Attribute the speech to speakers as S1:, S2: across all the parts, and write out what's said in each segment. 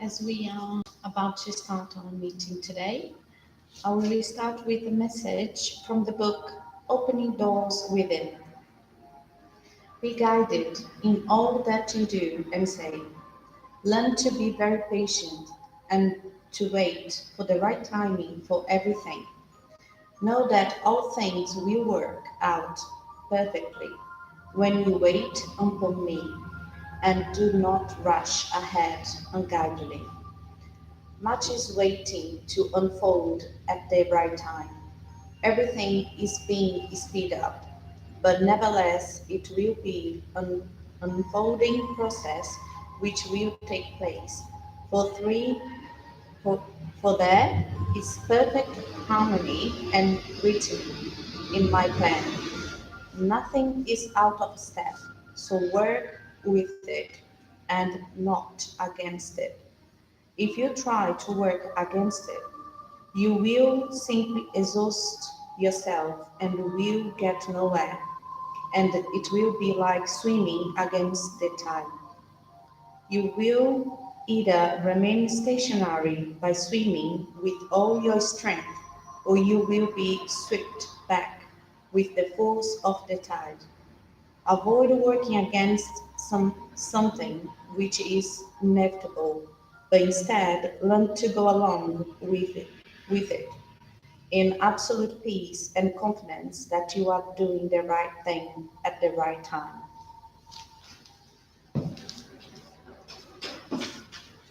S1: As we are about to start our meeting today, I will start with a message from the book Opening Doors Within. Be guided in all that you do and say. Learn to be very patient and to wait for the right timing for everything. Know that all things will work out perfectly when you wait upon me and do not rush ahead unguidedly. Much is waiting to unfold at the right time. Everything is being sped up, but nevertheless it will be an unfolding process which will take place. For three, for, for there is perfect harmony and rhythm in my plan. Nothing is out of step, so work with it and not against it. If you try to work against it, you will simply exhaust yourself and will get nowhere, and it will be like swimming against the tide. You will either remain stationary by swimming with all your strength, or you will be swept back with the force of the tide. Avoid working against something which is inevitable, but instead learn to go along with it in absolute peace and confidence that you are doing the right thing at the right time.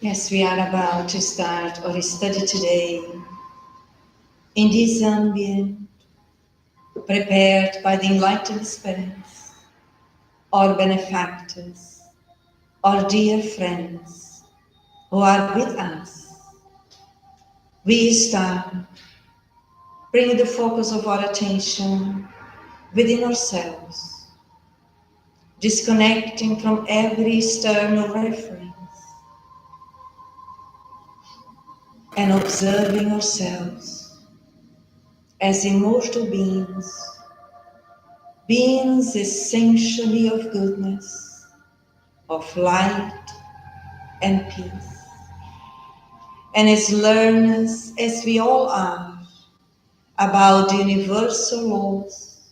S2: Yes, we are about to start our study today in this ambient prepared by the Enlightened Spirits, our benefactors, our dear friends who are with us. We start bringing the focus of our attention within ourselves, disconnecting from every external reference and observing ourselves as immortal beings, beings essentially of goodness, of light and peace. And as learners, as we all are, about the universal laws,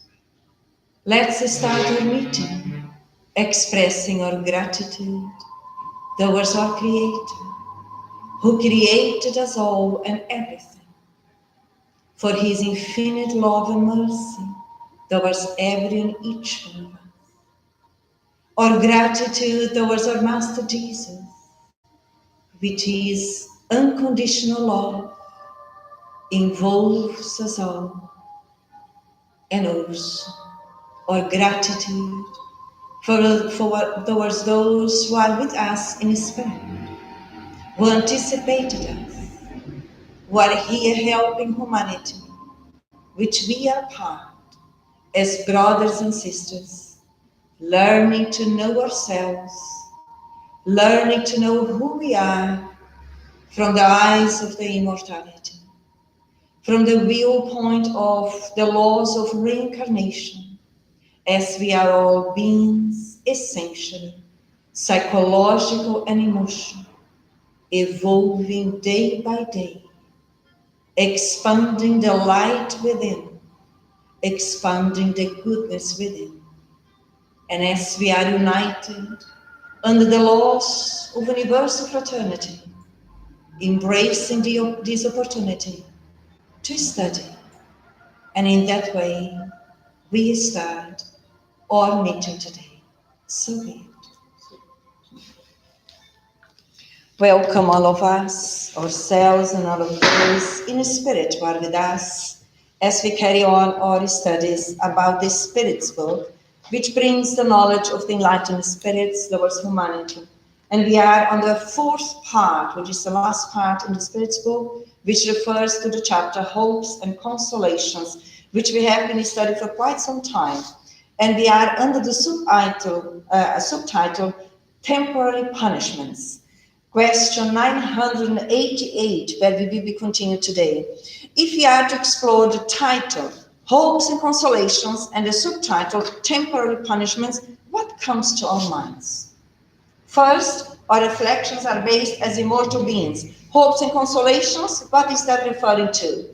S2: let's start our meeting expressing our gratitude towards our Creator, who created us all and everything, for His infinite love and mercy towards every and each one of us. Our gratitude towards our Master Jesus, which is unconditional love, involves us all, and also our gratitude towards those who are with us in spirit, who anticipated us, who are here helping humanity, which we are part as brothers and sisters, learning to know ourselves, learning to know who we are from the eyes of the immortality, from the viewpoint of the laws of reincarnation, as we are all beings essentially psychological and emotional, evolving day by day, expanding the light within, expanding the goodness within. And as we are united under the laws of universal fraternity, embracing this opportunity to study, and in that way we start our meeting today. So be it. Welcome all of us, ourselves and all of those in spirit who are with us as we carry on our studies about the Spirit's book, which brings the knowledge of the enlightened spirits towards humanity. And we are on the fourth part, which is the last part in the Spirit's book, which refers to the chapter Hopes and Consolations, which we have been studying for quite some time. And we are under the subtitle Temporary Punishments. Question 988, where we will be continued today. If we are to explore the title, Hopes and Consolations, and the subtitle, Temporary Punishments, what comes to our minds? First, Our reflections are based as immortal beings. Hopes and consolations, what is that referring to?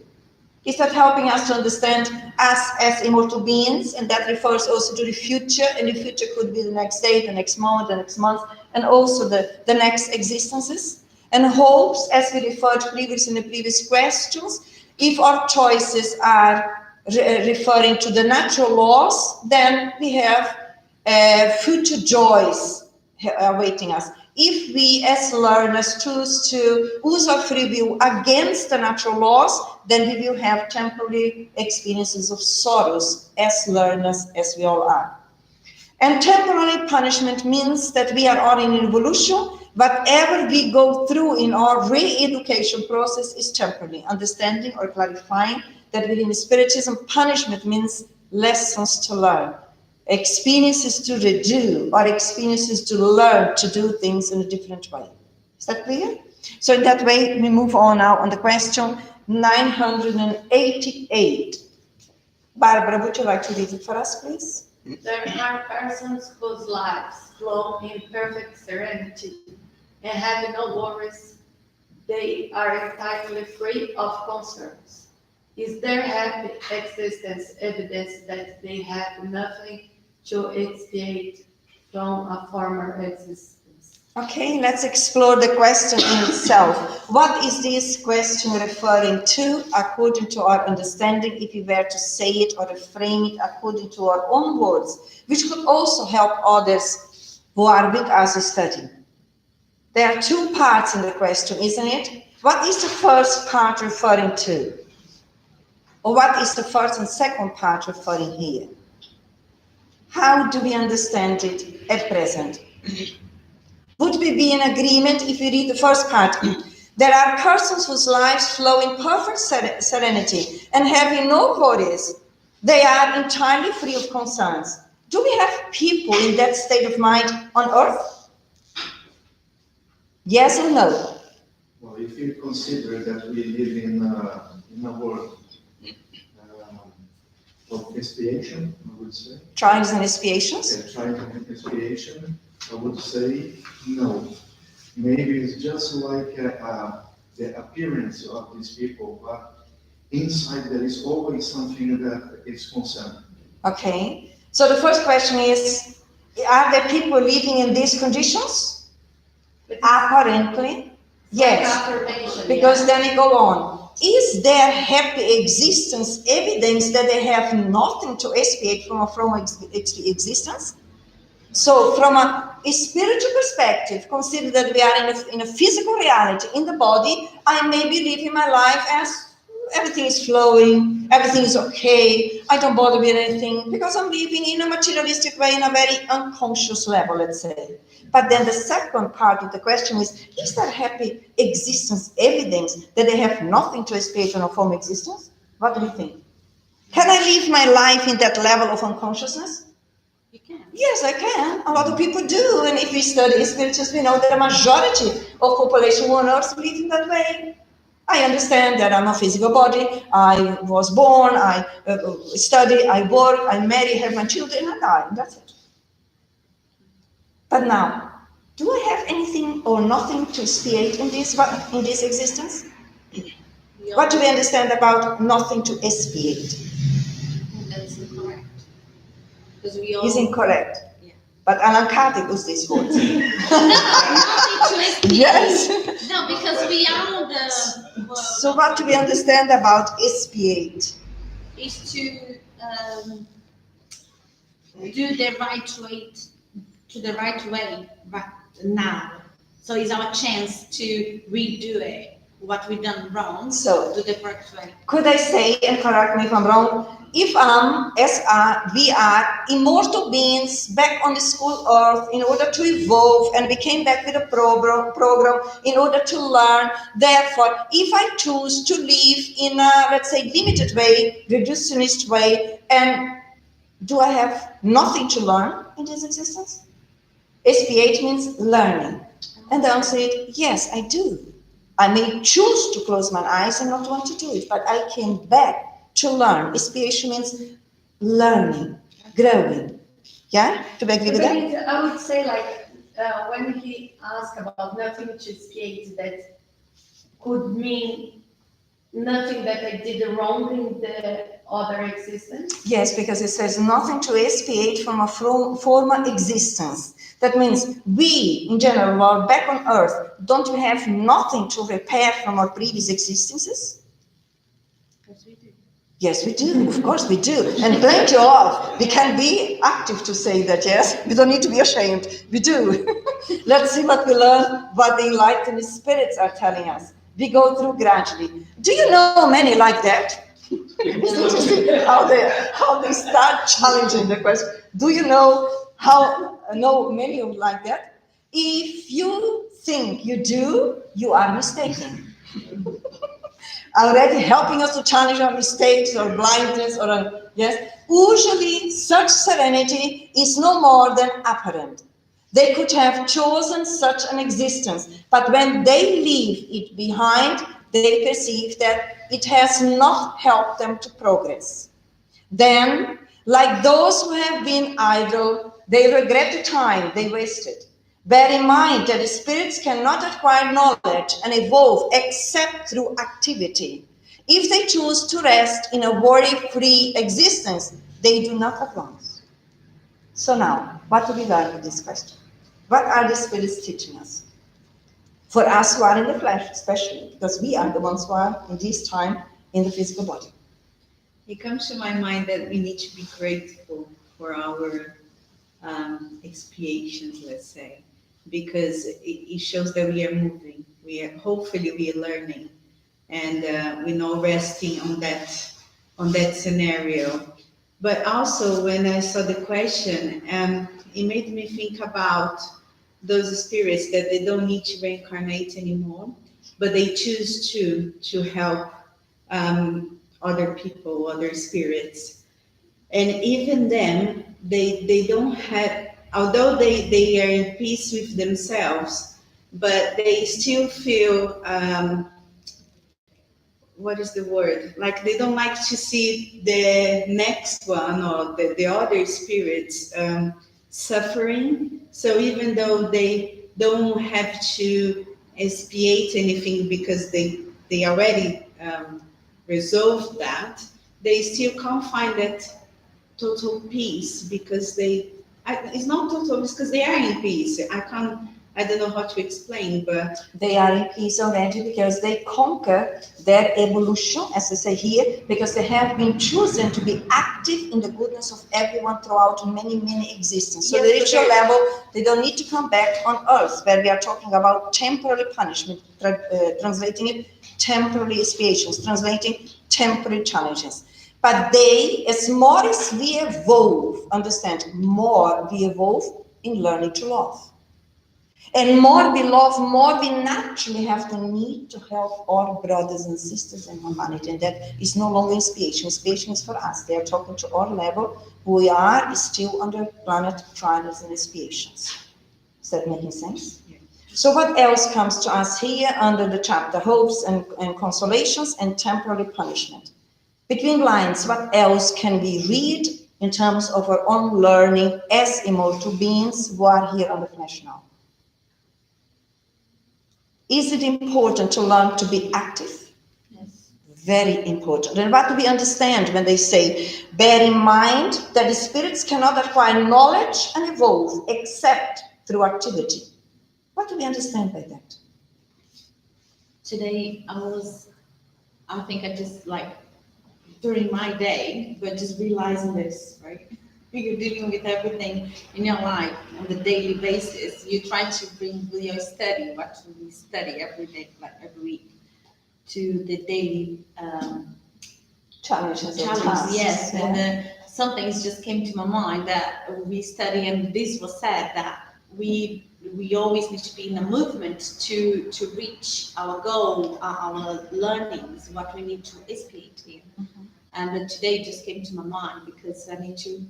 S2: Is that helping us to understand us as immortal beings? And that refers also to the future, and the future could be the next day, the next moment, the next month, and also the next existences. And hopes, as we referred previously in the previous questions, if our choices are referring to the natural laws, then we have future joys awaiting us. If we as learners choose to use our free will against the natural laws, then we will have temporary experiences of sorrows as learners, as we all are. And temporary punishment means that we are all in evolution. Whatever we go through in our re-education process is temporary. Understanding or clarifying that within Spiritism, punishment means lessons to learn, experiences to redo, or experiences to learn to do things in a different way. Is that clear? So in that way, we move on now on the question 988. Barbara, would you like to read it for us, please?
S3: There are persons whose lives flow in perfect serenity and have no worries. They are entirely free of concerns. Is their happy existence evidence that they have nothing to expiate from a former existence?
S2: Okay, let's explore the question in itself. What is this question referring to according to our understanding, if we were to say it or frame it according to our own words, which could also help others who are with us studying? There are two parts in the question, isn't it? What is the first part referring to? Or what is the first and second part referring here? How do we understand it at present? Would we be in agreement if we read the first part? There are persons whose lives flow in perfect serenity and having no worries. They are entirely free of concerns. Do we have people in that state of mind on earth? Yes or no?
S4: Well, if you consider that we live in a world of expiation, I would say.
S2: Trials and expiations?
S4: Yeah, trials and expiation, I would say no. Maybe it's just like the appearance of these people, but inside there is always something that is concerned.
S2: Okay. So the first question is, are there people living in these conditions? Apparently, yes. Because then we go on. Is their happy existence evidence that they have nothing to expiate from existence? So from a spiritual perspective, consider that we are in a physical reality, in the body. I may be living my life as everything is flowing, everything is okay, I don't bother with anything, because I'm living in a materialistic way, in a very unconscious level, let's say. But then the second part of the question is that happy existence evidence that they have nothing to expiate on a former existence? What do you think? Can I live my life in that level of unconsciousness?
S1: You can.
S2: Yes, I can. A lot of people do. And if we study Spiritism, we know that the majority of population on earth live in that way. I understand that I'm a physical body. I was born, I study, I work, I marry, have my children, and I die. That's it. But now, do I have anything or nothing to expiate in this existence? What do we understand about nothing to expiate?
S1: That's incorrect. Because we all...
S2: Is incorrect.
S1: Yeah.
S2: But Allan Kardec used these words.
S1: No, nothing to expiate.
S2: Yes.
S1: No, because we are the...
S2: So what do we understand about expiate?
S1: Is to do the right way, to the right way, right now. So it's our chance to redo it, what we've done wrong,
S2: So,
S1: do the correct way.
S2: Could I say, and correct me if I'm wrong, if we are immortal beings back on the school earth in order to evolve, and we came back with a program in order to learn, therefore, if I choose to live in a, let's say, limited way, reductionist way, and do I have nothing to learn in this existence? Expiate means learning. And the answer is, yes, I do. I may choose to close my eyes and not want to do it, but I came back to learn. Expiation means learning, growing. Yeah? Do you agree with that?
S3: I would say, like, when he asked about nothing to expiate, that could mean nothing that I did wrong in the other existence?
S2: Yes, because it says nothing to expiate from a former existence. That means we, in general, are back on earth. Don't we have nothing to repair from our previous existences?
S1: Yes, we do.
S2: Yes, we do. Of course we do. And plenty of. We can be active to say that, yes? We don't need to be ashamed. We do. Let's see what we learn, what the enlightened spirits are telling us. We go through gradually. Do you know many like that? It's interesting how they start challenging the question. Do you know many of like that? If you think you do, you are mistaken. Already helping us to challenge our mistakes or blindness or yes. Usually such serenity is no more than apparent. They could have chosen such an existence, but when they leave it behind, they perceive that it has not helped them to progress. Then, like those who have been idle, they regret the time they wasted. Bear in mind that the spirits cannot acquire knowledge and evolve except through activity. If they choose to rest in a worry-free existence, they do not advance. So now, what do we learn with this question? What are the spirits teaching us? For us who are in the flesh, especially, because we are the ones who are in this time in the physical body.
S5: It comes to my mind that we need to be grateful for our expiations, let's say, because it shows that we are moving. Hopefully we are learning, and we're not resting on that scenario. But also, when I saw the question, it made me think about those spirits that they don't need to reincarnate anymore, but they choose to help other people, other spirits. And even them, they don't have, although they are in peace with themselves, but they still feel, what is the word? Like they don't like to see the next one or the other spirits suffering. So even though they don't have to expiate anything because they already resolved that, they still can't find that total peace because it's not total, it's because they are in peace. I don't know how to explain, but
S2: they are in peace already because they conquer their evolution, as they say here, because they have been chosen to be active in the goodness of everyone throughout many, many existences. So they reach a level, they don't need to come back on earth, where we are talking about temporary punishment, translating it temporary expiations, translating temporary challenges. But they, as more as we evolve, understand, more we evolve in learning to love. And more we love, more we naturally have the need to help our brothers and sisters in humanity. And that is no longer expiation. Expiation is for us. They are talking to our level. Who we are is still under planet trials and expiations. Is that making sense?
S5: Yeah.
S2: So what else comes to us here under the chapter? Hopes and consolations and temporary punishment. Between lines, what else can we read in terms of our own learning as immortal beings who are here on the flesh now? Is it important to learn to be active?
S1: Yes.
S2: Very important. And what do we understand when they say, bear in mind that the spirits cannot acquire knowledge and evolve except through activity? What do we understand by that?
S1: Today I think I just during my day, but just realizing this, right? You're dealing with everything in your life on the daily basis. You try to bring your study, what we study every day, every week, to the daily
S2: Challenges.
S1: yes.
S2: Yeah.
S1: And something just came to my mind that we study, and this was said that we always need to be in a movement to reach our goal, our learnings, what we need to expiate here.
S2: Mm-hmm.
S1: And today just came to my mind because I need to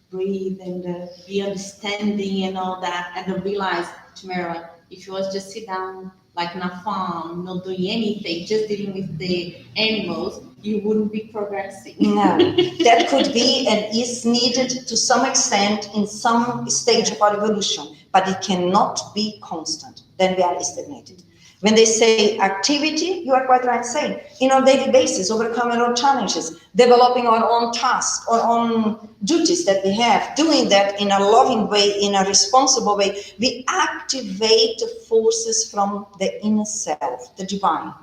S1: breathe and be understanding and all that. And I realized, Tamara, if you was just sit down like in a farm, not doing anything, just dealing with the animals,
S5: you wouldn't be progressing.
S2: No, that could be and is needed to some extent in some stage of our evolution, but it cannot be constant. Then we are stagnated. When they say activity, you are quite right saying, in our daily basis, overcoming our challenges, developing our own tasks, our own duties that we have, doing that in a loving way, in a responsible way, we activate the forces from the inner self, the divine.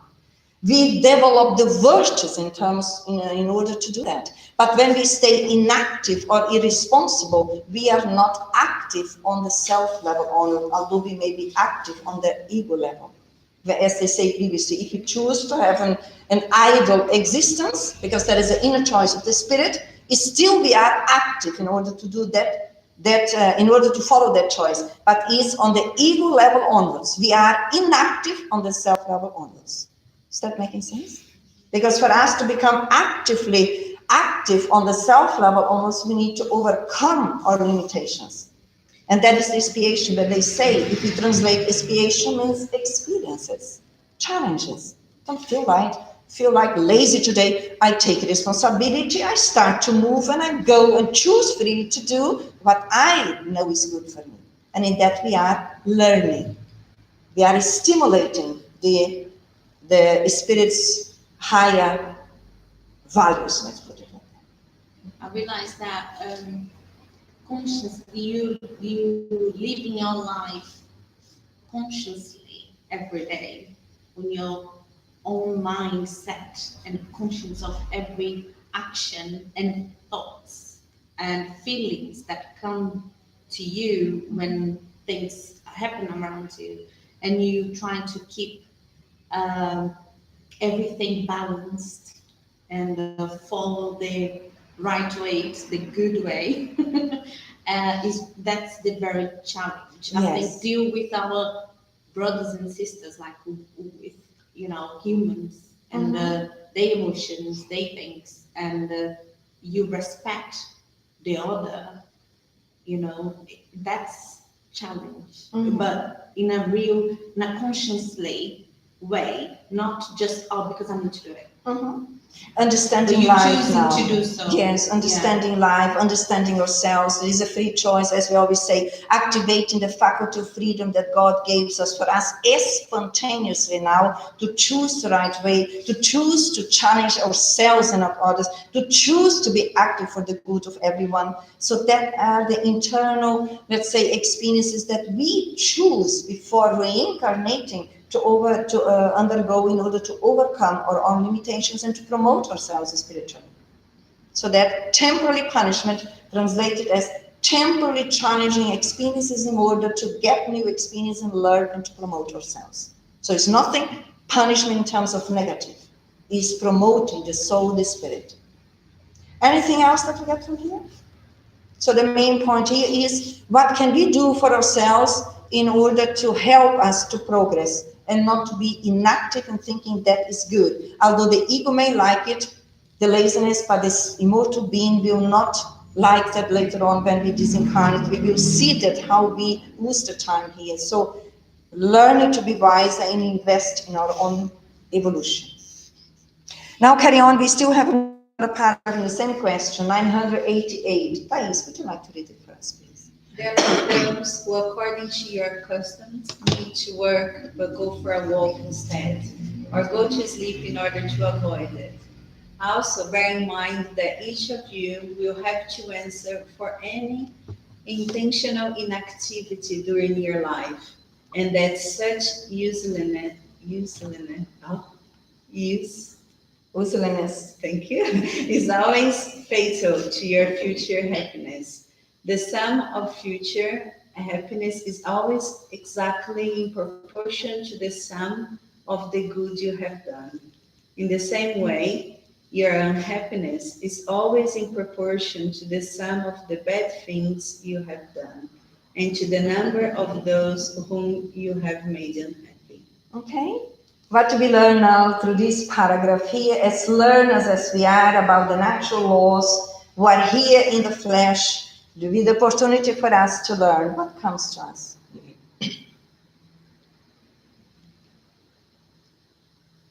S2: We develop the virtues in order to do that. But when we stay inactive or irresponsible, we are not active on the self level, although we may be active on the ego level. As they say previously, if you choose to have an idle existence, because that is the inner choice of the spirit, still we are active in order to do that, in order to follow that choice, but is on the ego level onwards. We are inactive on the self level onwards. Is that making sense? Because for us to become actively active on the self level onwards, we need to overcome our limitations. And that is the expiation that they say. If we translate expiation, means experiences, challenges. Don't feel like lazy today. I take responsibility. I start to move and I go and choose freely to do what I know is good for me. And in that we are learning. We are stimulating the spirit's higher values. Let's put it like that.
S1: I realize that consciously, you living your life consciously every day on your own mindset and conscious of every action and thoughts and feelings that come to you when things happen around you, and you try to keep everything balanced and follow the right way, the good way. That's the very challenge. I think deal with our brothers and sisters, like with humans and their emotions, their things, and you respect the other. That's challenge, but in a consciously way, not just because I need to do it.
S2: Understanding life now.
S1: To do so.
S2: Yes, understanding life, understanding ourselves. It is a free choice, as we always say, activating the faculty of freedom that God gives us for us spontaneously now to choose the right way, to choose to challenge ourselves and others, to choose to be active for the good of everyone. So that are the internal, let's say, experiences that we choose before reincarnating to undergo in order to overcome our own limitations and to promote ourselves spiritually. So that temporary punishment translated as temporary challenging experiences in order to get new experience and learn and to promote ourselves. So it's nothing punishment in terms of negative. It's promoting the soul, the spirit. Anything else that we get from here? So the main point here is what can we do for ourselves in order to help us to progress and not to be inactive and thinking that is good. Although the ego may like it, the laziness, but this immortal being will not like that later on when we disincarnate. We will see that how we lose the time here. So learning to be wise and invest in our own evolution. Now carry on, we still have another paragraph in the same question, 988. Thais, would you like to read it for us, please?
S5: There are those who, according to your customs, need to work but go for a walk instead, or go to sleep in order to avoid it. Also, bear in mind that each of you will have to answer for any intentional inactivity during your life, and that such uselessness, thank you, is always fatal to your future happiness. The sum of future happiness is always exactly in proportion to the sum of the good you have done. In the same way, your unhappiness is always in proportion to the sum of the bad things you have done, and to the number of those whom you have made unhappy.
S2: Okay? What do we learn now through this paragraph here, as learners as we are about the natural laws, who are here in the flesh, there will be the opportunity for us to learn what comes to us.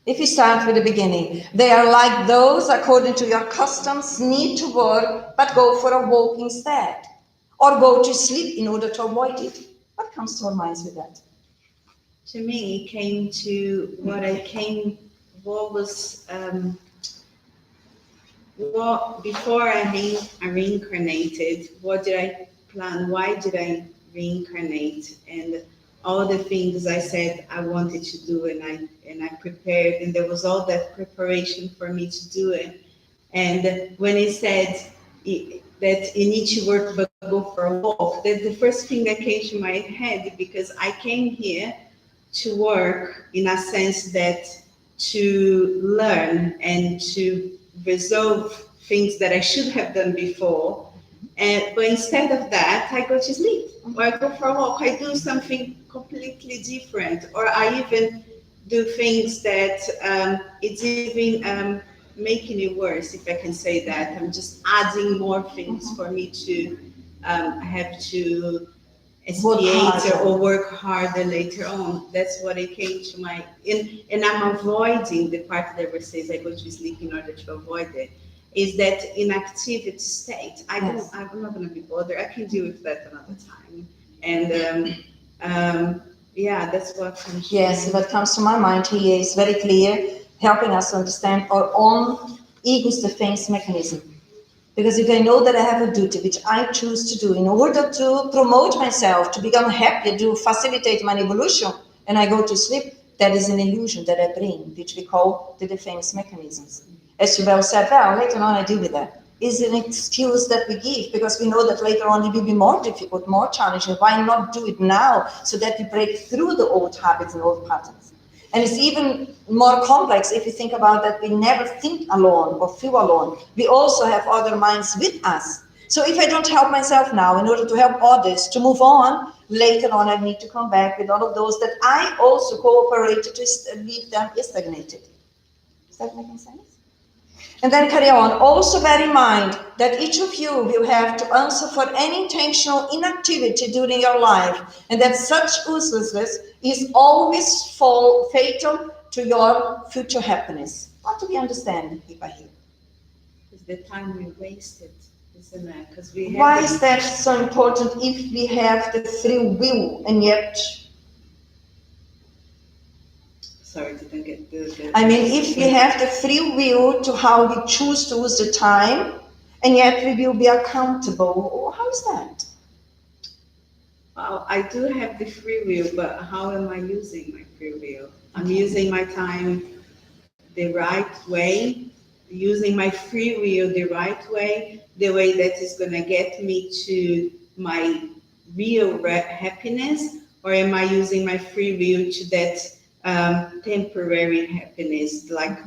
S2: If you start with the beginning, they are like those, according to your customs, need to work, but go for a walk instead, or go to sleep in order to avoid it. What comes to our minds with that?
S5: To me, it came to what was, before I reincarnated, what did I plan? Why did I reincarnate? And all the things I said I wanted to do, and I prepared, and there was all that preparation for me to do it. And when it said that you need to work but go for a walk, that's the first thing that came to my head, because I came here to work in a sense that to learn and to resolve things that I should have done before. But instead of that, I go to sleep, or I go for a walk, I do something completely different, or I even do things that it's even making it worse, if I can say that. I'm just adding more things for me to have to expiate or work harder later on. That's what it came to my, and I'm avoiding the part that says I go to sleep in order to avoid it. Is that inactivity state? I'm not going to be bothered. I can deal with that another time. And yeah, that's what comes.
S2: Yes, what comes to my mind here is very clear, helping us understand our own ego's defense mechanism. Because if I know that I have a duty which I choose to do in order to promote myself, to become happy, to facilitate my evolution, and I go to sleep, that is an illusion that I bring, which we call the defense mechanisms. As you well said, well, later on I deal with that. Is an excuse that we give because we know that later on it will be more difficult, more challenging. Why not do it now so that we break through the old habits and old patterns? And it's even more complex if you think about that we never think alone or feel alone. We also have other minds with us. So if I don't help myself now in order to help others to move on, later on I need to come back with all of those that I also cooperated to leave them stagnated. Is that making sense? And then carry on. Also bear in mind that each of you will have to answer for any intentional inactivity during your life, and that such uselessness is always fatal to your future happiness. What do we understand by here?
S5: It's the time we wasted, isn't it? Because
S2: Why is that so important if we have the free will and yet...
S5: Sorry, didn't get the...
S2: I mean, if we have the free will to how we choose to use the time, and yet we will be accountable, how is that?
S5: Well, I do have the free will, but how am I using my free will? I'm using my time the right way, using my free will the right way, the way that is going to get me to my real happiness, or am I using my free will to that temporary happiness, like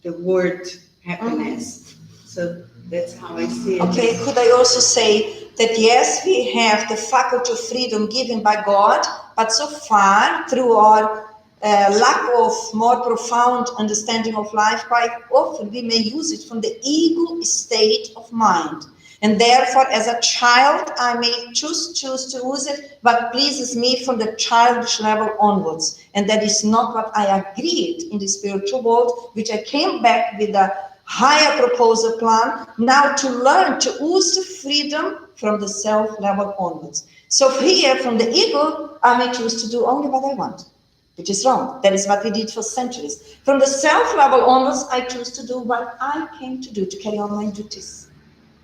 S5: the word happiness? So that's how I see it.
S2: Okay, could I also say that yes, we have the faculty of freedom given by God, but so far, through our lack of more profound understanding of life, quite often we may use it from the ego state of mind. And therefore, as a child, I may choose to use it, but pleases me from the childish level onwards. And that is not what I agreed in the spiritual world, which I came back with a higher proposal plan, now to learn to use the freedom from the self level onwards. So here, from the ego, I may choose to do only what I want, which is wrong. That is what we did for centuries. From the self level onwards, I choose to do what I came to do, to carry on my duties.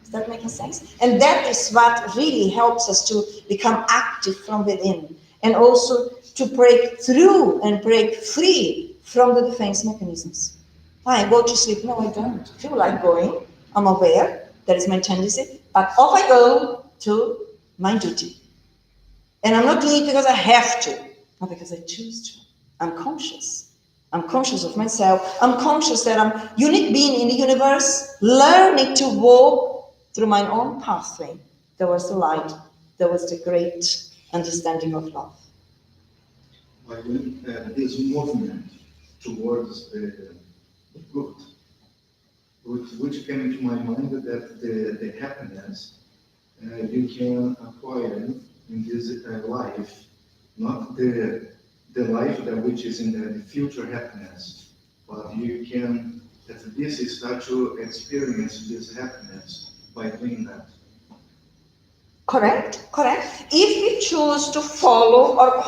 S2: Is that making sense? And that is what really helps us to become active from within, and also to break through and break free from the defense mechanisms. I go to sleep. No, I don't feel like going. I'm aware that is my tendency, but off I go to my duty. And I'm not doing it because I have to, not because I choose to. I'm conscious. I'm conscious of myself. I'm conscious that I'm a unique being in the universe, learning to walk through my own pathway. There was the light. There was the great understanding of love.
S4: Like this movement towards the good, which came into my mind that the happiness you can acquire in this life, not the life that which is in the future happiness. but you can at least start to experience this happiness by doing that.
S2: Correct, correct. If we choose to follow our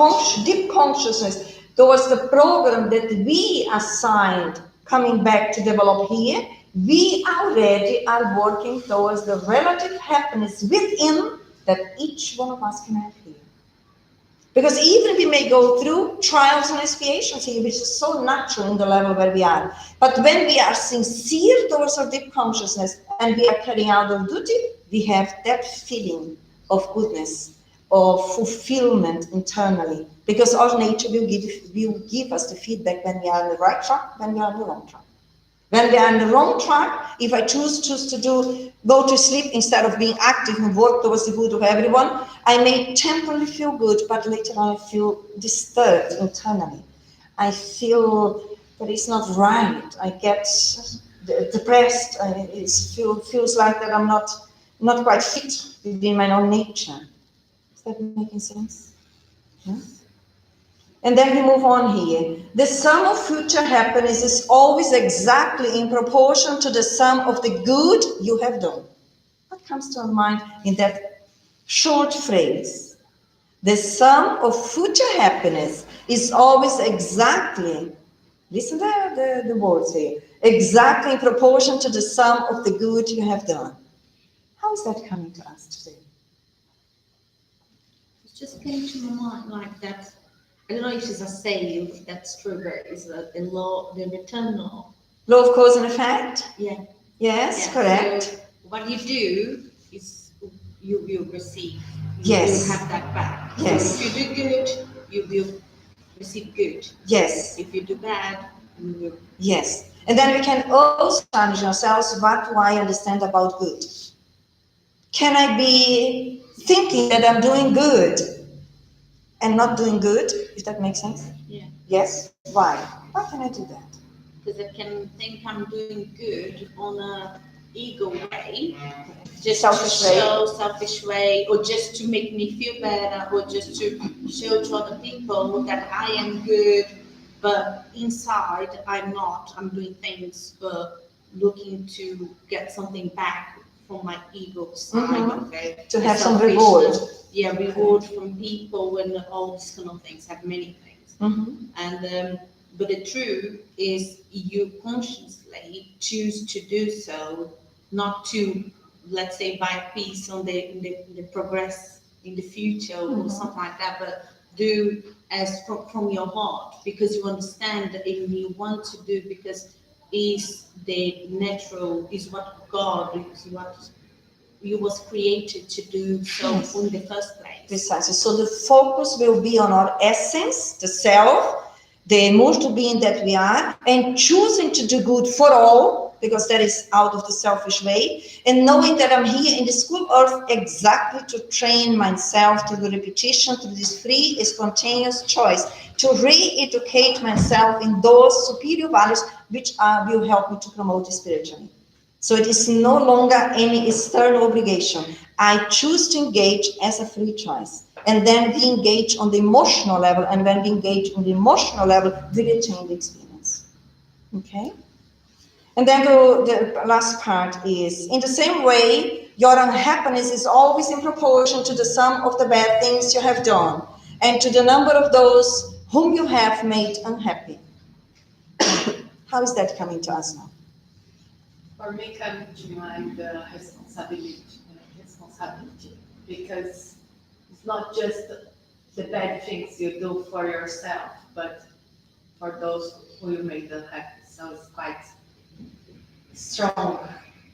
S2: deep consciousness towards the program that we assigned coming back to develop here, we already are working towards the relative happiness within that each one of us can have here. Because even we may go through trials and expiations here, which is so natural in the level where we are. But when we are sincere towards our deep consciousness and we are carrying out our duty, we have that feeling of goodness, of fulfillment internally. Because our nature will give us the feedback when we are on the right track, when we are on the wrong track. When we are on the wrong track, if I choose to go to sleep instead of being active and work towards the good of everyone, I may temporarily feel good, but later on I feel disturbed internally. I feel that it's not right. I get depressed. It feels like that I'm not quite fit within my own nature. Is that making sense? Yes? And then we move on here. The sum of future happiness is always exactly in proportion to the sum of the good you have done. What comes to our mind in that short phrase? The sum of future happiness is always exactly, listen to the words here, exactly in proportion to the sum of the good you have done. How is that coming to us today?
S1: It just came to my mind like that. I don't know if it's a saying, if that's true, but it's the law, the return law.
S2: Law of cause and effect?
S1: Yeah.
S2: Yes,
S1: Yeah.
S2: correct.
S1: So what you do is you will receive. You
S2: Yes.
S1: will have that back.
S2: Yes.
S1: So if you do good, you will receive good.
S2: Yes.
S1: If you do bad, you will.
S2: Yes. And then we can also challenge ourselves, what do I understand about good? Can I be thinking that I'm doing good and not doing good, if that makes sense?
S1: Yeah.
S2: Yes? Why? Why can I do that?
S1: Because I can think I'm doing good on a ego way, just
S2: Selfish
S1: to
S2: way.
S1: show selfish way, or just to make me feel better, or just to show to other people that I am good, but inside I'm not. I'm doing things for looking to get something back from my ego side of it.
S2: To have some reward.
S1: Yeah, reward from people and all these kind of things, have many things. And but the truth is you consciously choose to do so, not to, let's say, buy peace on the progress in the future or something like that, but do as from your heart, because you understand that if you want to do, because is the natural, is what God is, what you was created to do so in the first place.
S2: Precisely. So the focus will be on our essence, the self, the immortal being that we are, and choosing to do good for all, because that is out of the selfish way, and knowing that I'm here in the school of earth exactly to train myself through the repetition, through this free, spontaneous choice, to re-educate myself in those superior values which will help me to promote spiritually. So it is no longer any external obligation. I choose to engage as a free choice. And then we engage on the emotional level. And when we engage on the emotional level, we retain the experience. Okay? And then the last part is, in the same way, your unhappiness is always in proportion to the sum of the bad things you have done and to the number of those whom you have made unhappy. How is that coming to us now?
S3: For me, coming to mind the responsibility, because it's not just the bad things you do for yourself, but for those who you made unhappy. So it's quite strong,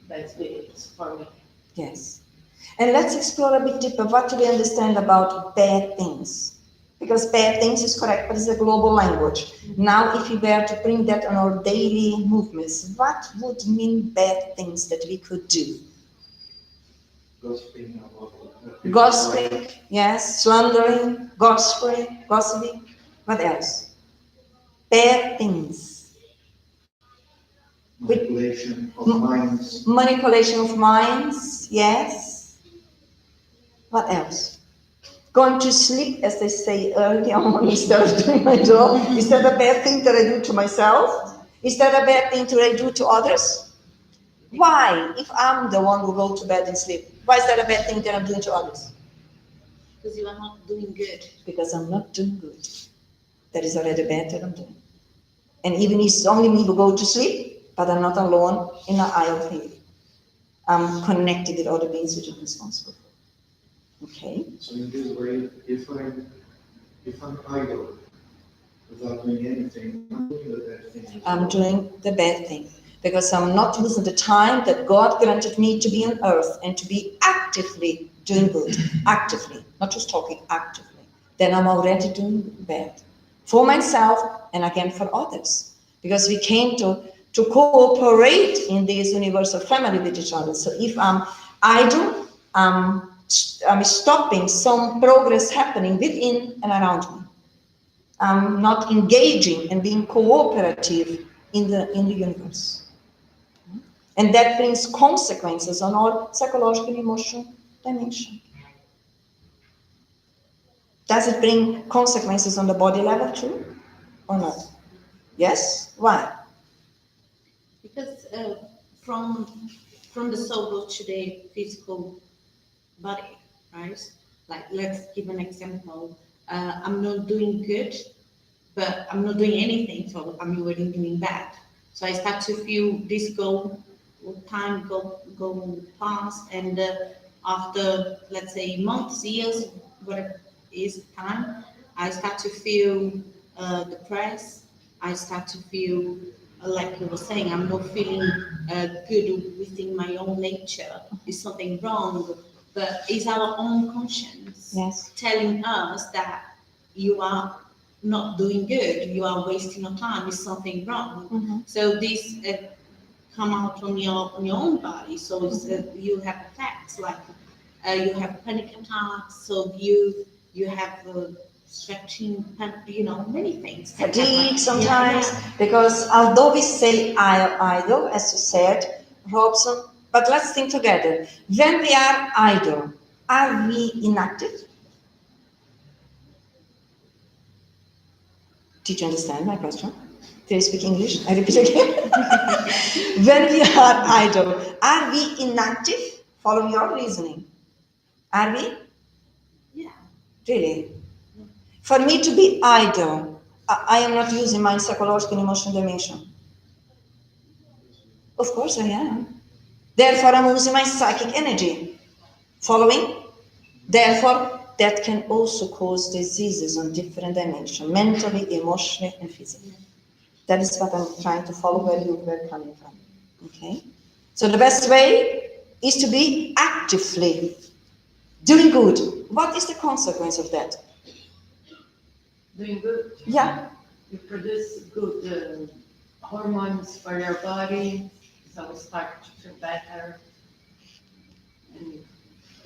S3: that spirit for me.
S2: Yes. And let's explore a bit deeper. What do we understand about bad things? Because bad things is correct, but it's a global language. Now, if we were to bring that on our daily movements, what would mean bad things that we could do?
S4: Gossiping about
S2: Gossiping, yes, slandering, gossiping. What else? Bad things.
S4: manipulation of minds.
S2: Manipulation of minds, yes. What else? Going to sleep, as they say, early on instead of doing my job. Is that a bad thing that I do to myself? Is that a bad thing to do to others? Why? If I'm the one who go to bed and sleep, why is that a bad thing that I'm doing to others?
S5: Because you are not doing good.
S2: Because I'm not doing good. That is already bad that I'm doing. And even if it's only me who go to sleep, but I'm not alone in the eye of faith. I'm connected with other beings which are responsible. Okay?
S4: So in this way, if I'm idle without doing anything, I'm doing the bad thing.
S2: I'm doing the bad thing. Because I'm not using the time that God granted me to be on earth and to be actively doing good. Actively. Not just talking, actively. Then I'm already doing bad. For myself and again for others. Because we came to cooperate in this universal family with each other. So if I'm idle, I'm stopping some progress happening within and around me. I'm not engaging and being cooperative in the universe. And that brings consequences on all psychological and emotional dimension. Does it bring consequences on the body level too? Or not? Yes? Why?
S5: Because from the soul goes to the physical body, right? Like, let's give an example. I'm not doing good, but I'm not doing anything, so I'm already doing bad. So I start to feel this time go past, and after, let's say, months, years, whatever is time, I start to feel depressed. I start to feel, like you were saying, I'm not feeling good within my own nature. Is something wrong? But it's our own conscience
S2: Yes.
S5: telling us that you are not doing good, you are wasting your time, is something wrong.
S2: Mm-hmm.
S5: So this come out on your own body. So it's, you have effects like you have panic attacks. So you have stretching, many things.
S2: Fatigue sometimes, because although we say idle, as you said, Robson, but let's think together. When we are idle, are we inactive? Did you understand my question? Do you speak English? I repeat again. When we are idle, are we inactive? Follow your reasoning. Are we?
S5: Yeah.
S2: Really? For me to be idle, I am not using my psychological and emotional dimension. Of course I am. Therefore, I'm using my psychic energy. Following? Therefore, that can also cause diseases on different dimensions, mentally, emotionally, and physically. That is what I'm trying to follow where you were coming from. Okay? So the best way is to be actively doing good. What is the consequence of that?
S3: Doing good.
S2: Yeah.
S3: You produce good hormones for your body, so we start to feel better. And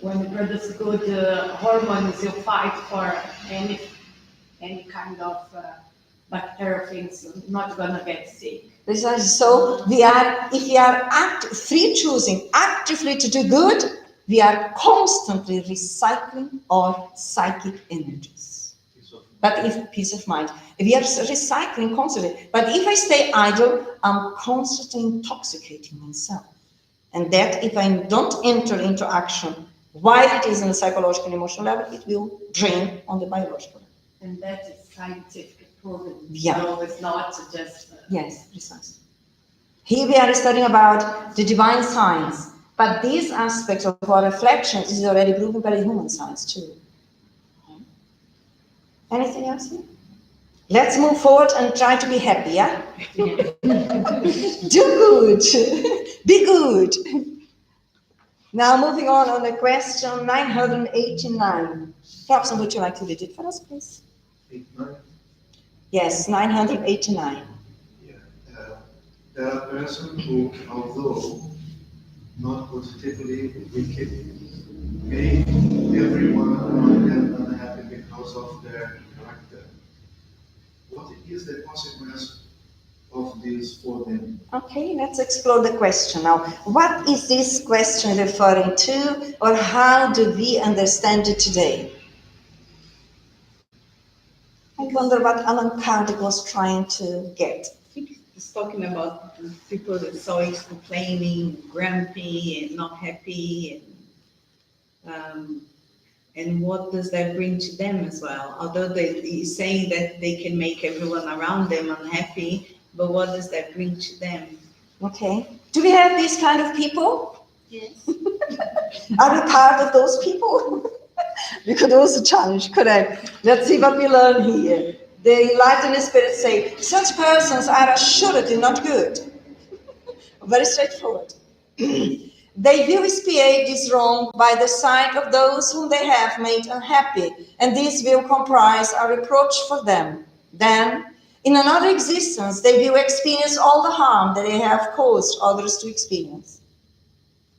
S3: when you produce good hormones, you fight for any kind of bacterial things. You're not gonna get sick.
S2: Precisely. So if we are free choosing actively to do good, we are constantly recycling our psychic energies. But if peace of mind, we are recycling constantly. But if I stay idle, I'm constantly intoxicating myself. And that if I don't enter into action, while it is on the psychological and emotional level, it will drain on the biological level.
S3: And that is scientifically proven.
S2: Yeah.
S3: So it's not just...
S2: Yes, precisely. Here we are studying about the divine science, but these aspects of our reflection is already proven by the human science too. Anything else here? Let's move forward and try to be happy, yeah? Do good. Be good. Now moving on the question 989. Robson, would you like to read it for us, please?
S4: 89?
S2: Yes, 989.
S4: Yeah. There are persons who, although not positively wicked, make everyone around them unhappy because of their character. What is the consequence of this for them?
S2: Okay, let's explore the question now. What is this question referring to, or how do we understand it today? I wonder what Allan Kardec was trying to get.
S5: It's talking about people that's always complaining, grumpy, and not happy, and what does that bring to them as well? Although he's saying that they can make everyone around them unhappy, but what does that bring to them?
S2: Okay. Do we have these kind of people?
S3: Yes.
S2: Are we part of those people? We could also challenge, correct. Let's see what we learn here. The Enlightened Spirits say, such persons are assuredly not good. Very straightforward. They will expiate this wrong by the sight of those whom they have made unhappy, and this will comprise a reproach for them. Then, in another existence, they will experience all the harm that they have caused others to experience.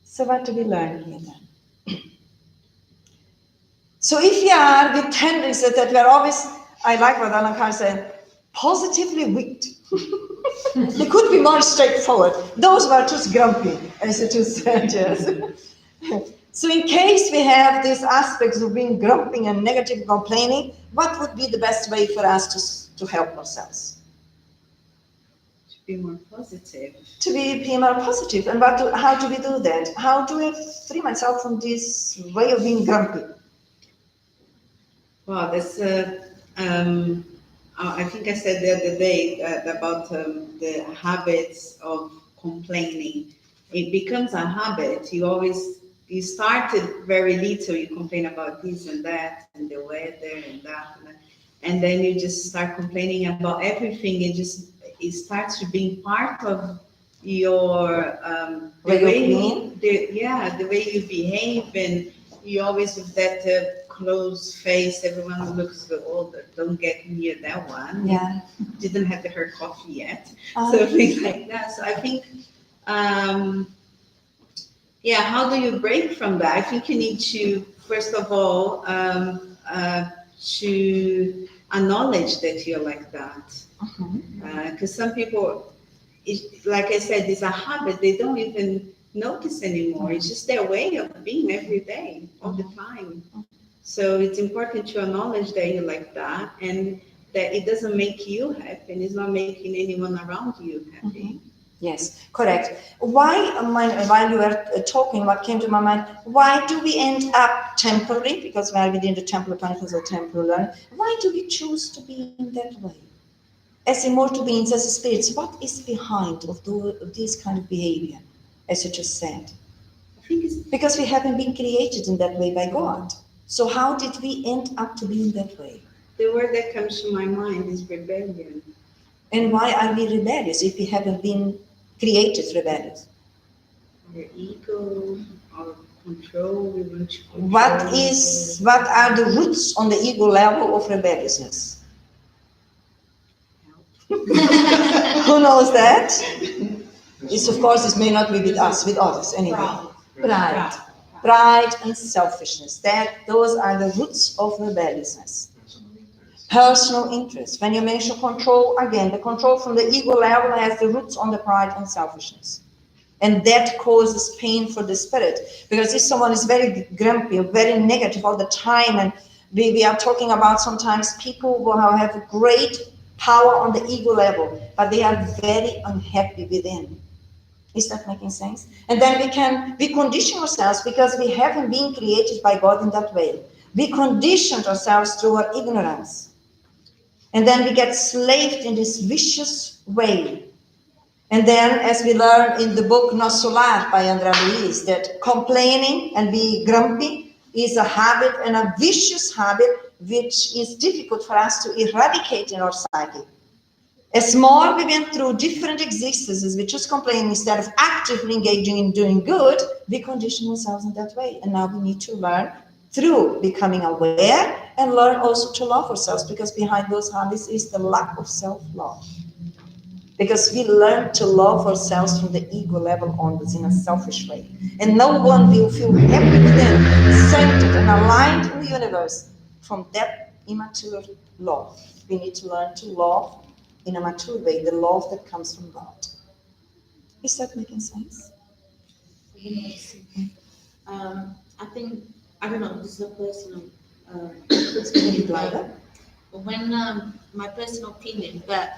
S2: So what do we learn here then? So if we are with tendencies that we are always, I like what Allan Kardec said, positively wicked. They could be more straightforward. Those were just grumpy, as it is said, yes. So in case we have these aspects of being grumpy and negative complaining, what would be the best way for us to help ourselves?
S5: To be more positive.
S2: To be more positive. And how do we do that? How do I free myself from this way of being grumpy?
S5: Wow, that's I think I said the other day about the habits of complaining. It becomes a habit. You started very little, you complain about this and that and the weather and that, and then you just start complaining about everything. It starts to being part of your the way you behave, and you always with that closed face. Everyone looks older. Don't get near that one.
S2: Yeah.
S5: Didn't have her coffee yet. So things like that. So I think, how do you break from that? I think you need to, first of all, to acknowledge that you're like that. Because some people, like I said, it's a habit. They don't even notice anymore. It's just their way of being every day, all the time. So it's important to acknowledge that you're like that, and that it doesn't make you happy, and it's not making anyone around you happy.
S2: Yes, correct. Why, while you were talking, what came to my mind, why do we end up temporary, because we are within the temporal planets or temporal learning, why do we choose to be in that way? As immortal beings, as spirits, what is behind of this kind of behavior, as you just said?
S5: I think it's
S2: because we haven't been created in that way by God. So how did we end up to be in that way?
S5: the word that comes to my mind is rebellion.
S2: And why are we rebellious if we haven't been created rebellious?
S5: Our ego, our control, we want to control.
S2: What are the roots on the ego level of rebelliousness? Who knows that? It's, of course, this may not be with us, with others anyway. Pride and selfishness. Those are the roots of rebelliousness. Personal interest. When you mention control, again, the control from the ego level has the roots on the pride and selfishness. And that causes pain for the spirit. Because if someone is very grumpy or very negative all the time, and we are talking about sometimes people who have great power on the ego level, but they are very unhappy within. Is that making sense? And then we condition ourselves because we haven't been created by God in that way. We conditioned ourselves through our ignorance. And then we get slaved in this vicious way. And then, as we learn in the book No Solar by Andrea Luiz, that complaining and being grumpy is a habit and a vicious habit which is difficult for us to eradicate in our psyche. As more we went through different existences, we just complain instead of actively engaging in doing good, we condition ourselves in that way. And now we need to learn through becoming aware and learn also to love ourselves, because behind those habits is the lack of self-love. Because we learn to love ourselves from the ego level onwards in a selfish way. And no one will feel happy within, centered and aligned in the universe from that immature love. We need to learn to love in a mature way, the love that comes from God. Is that making sense?
S1: Yes. I think, I don't know, this is a personal experience,
S2: louder.
S1: when my personal opinion, but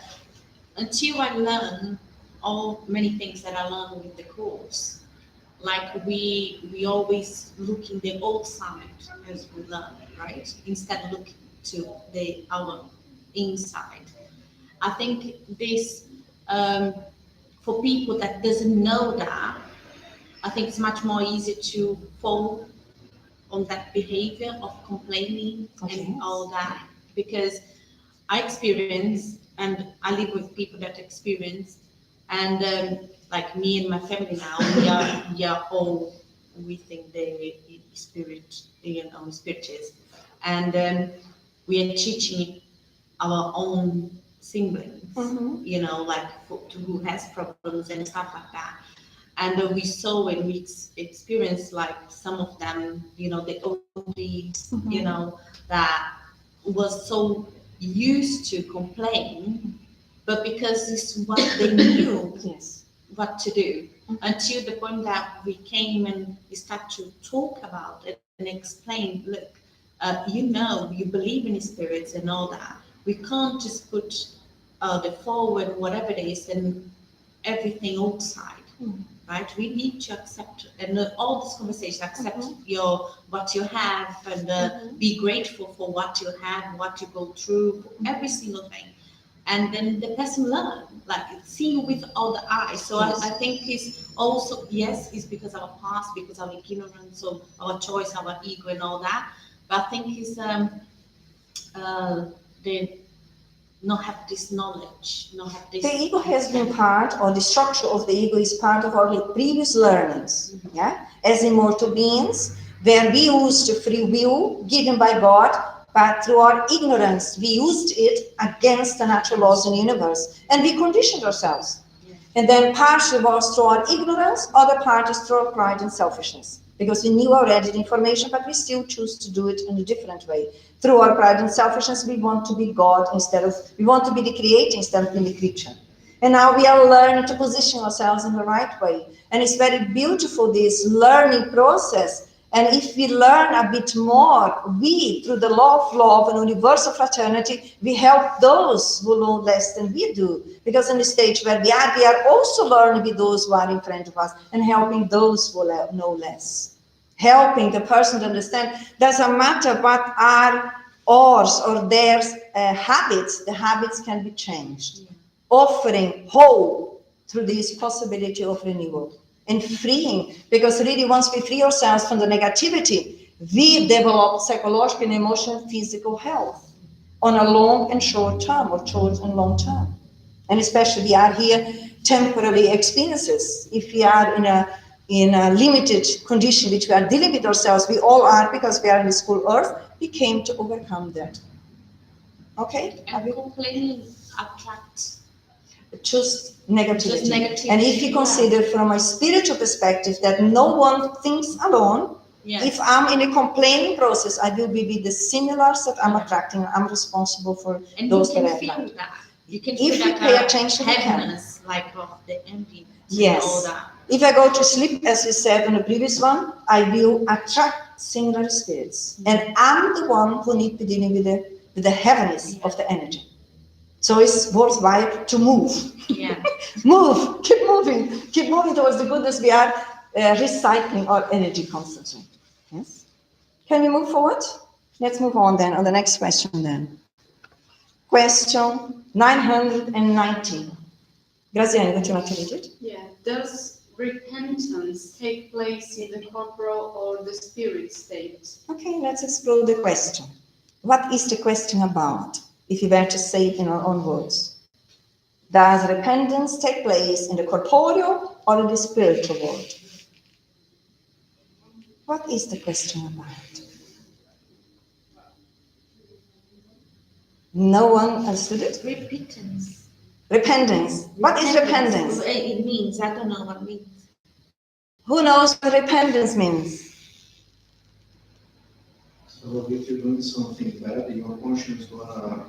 S6: until I learn all many things that I learned with the course. Like we always look in the outside as we learn, right? Instead of looking to our inside. I think this for people that doesn't know that, I think it's much more easy to fall on that behavior of complaining and all that, because I experience and I live with people that experience, and like me and my family now, we are all within the spirit, spiritism, and we are teaching our own siblings, like who has problems and stuff like that. And we saw and we experienced like some of them, the ODs, that was so used to complain, but because it's what they knew what to do, until the point that we came and we start to talk about it and explain, look, you believe in spirits and all that. We can't just put the forward, whatever it is, and everything outside. Right? We need to accept, and all this conversation, accept what you have, and be grateful for what you have, what you go through, every single thing. And then the person learn, like see with all the eyes. So I think it's also, it's because of our past, because of our ignorance, of our choice, our ego and all that. But I think it's they not have this knowledge, not have this.
S2: The ego has been part, or the structure of the ego is part of our previous learnings. As immortal beings, where we used free will given by God, but through our ignorance, we used it against the natural laws in the universe, and we conditioned ourselves. And then partially was through our ignorance, other part is through our pride and selfishness. Because we knew already the information, but we still choose to do it in a different way. Through our pride and selfishness, we want to be God we want to be the creator instead of being the creature. And now we are learning to position ourselves in the right way. And it's very beautiful, this learning process. And if we learn a bit more, through the law of love and universal fraternity, we help those who know less than we do. Because in the stage where we are also learning with those who are in front of us and helping those who know less. Helping the person to understand, doesn't matter what are ours or theirs habits, the habits can be changed. Offering hope through this possibility of renewal. And freeing, because really once we free ourselves from the negativity, we develop psychological and emotional physical health on a long and short term, or short and long term. And especially we are here temporary experiences. If we are in a limited condition which we are dealing with ourselves, we all are, because we are in this whole earth, we came to overcome that. Okay?
S6: And complaining attracts
S2: just negativity. And if you consider from a spiritual perspective that no one thinks alone, if I'm in a complaining process, I will be with the similars that I'm attracting. I'm responsible for
S6: and
S2: those
S6: that
S2: I
S6: attract. That. You can
S2: if
S6: feel
S2: we pay attention,
S6: heaviness, like of the emptiness.
S2: Yes.
S6: All that.
S2: If I go to sleep, as we said in the previous one, I will attract similar spirits. And I'm the one who needs to be dealing with the heaviness of the energy. So it's worthwhile to move. Move, keep moving towards the goodness. We are recycling our energy constantly. Yes. Can we move forward? Let's move on then, on the next question then. Question 990. Graziani, would you like to read it?
S7: Yeah. Does repentance take place in the corporal or the spirit state?
S2: Okay, let's explore the question. What is the question about? If you were to say it in our own words. Does repentance take place in the corporeal or in the spiritual world? What is the question about? No one understood it?
S6: Repentance.
S2: Repentance. What is repentance?
S6: It means, I don't know what it means.
S2: Who knows what repentance means?
S4: So if you're doing something bad, your conscience gonna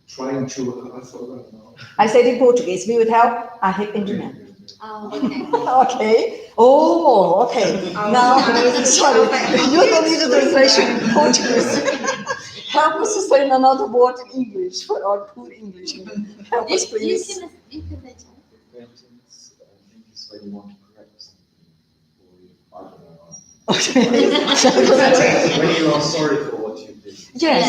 S4: trying to, I forgot now.
S2: I said in Portuguese, we would help arrependimento.
S6: Oh,
S2: Okay. Oh, okay. Now, sorry, you don't need a translation in Portuguese. help us to say another word in English for our poor English. Help us, please.
S6: You can mention.
S8: Repentance, I think is when you want to correct something, or you, I don't know. When you are sorry for what you did.
S2: Yes,